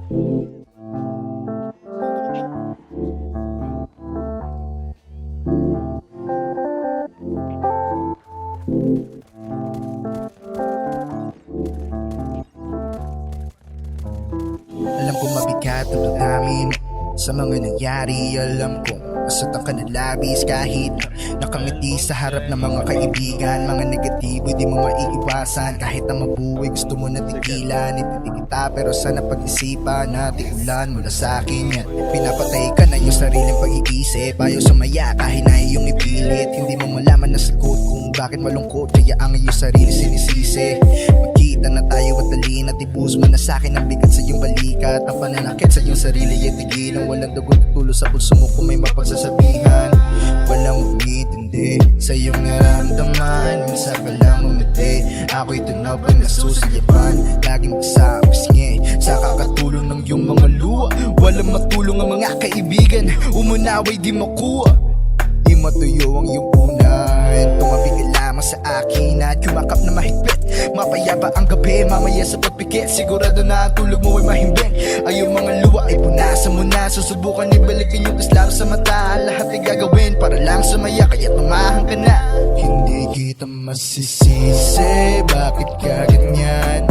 Alam kong mabigat ang damdamin sa mga nangyari. Alam kong masutang ka na labis kahit nakangiti sa harap ng mga kaibigan. Mga negatibo di mo maiiwasan, kahit na mabuhay gusto mo na tigilan. Ititig kita pero sana pag-isipan natin ulan mula sa akin yan. Pinapatay ka na yung sariling pag-iisip, ayaw sumaya kahit na iyong ipilit. Hindi mo malaman na sagot kung bakit malungkot, kaya ang iyong sarili sinisisi. Magkita na tayo at talin at ibus mo na sa akin ang bigat sa iyong balikat. Ang pananakit sa iyong sarili ay tigilan. Walang dugot at tulo sa pulso mo kung may mapagsasabihan. Walang umintindi sa iyong naramdaman. Minsan ka lang umiti, ako'y tunaw pa nasusulipan. Laging magsapisngi sa kakatulong ng iyong mga luha. Walang matulong ang mga kaibigan, umunaway di makuha. Di matuyo ang iyong unan, tumabi ka lamang sa akin at yumakap na mahigpit. Mapayapa ang gabi, mamaya sa pagpikit, sigurado na ang tulog mo ay mahimbing. Ay yung mga luha ay punasan mo na, susubukan ibalikin yung kaslaro sa mata. Lahat ay gagawin para lang sumaya, kaya tumahan ka na. Hindi kita masisisi, bakit ka ganyan?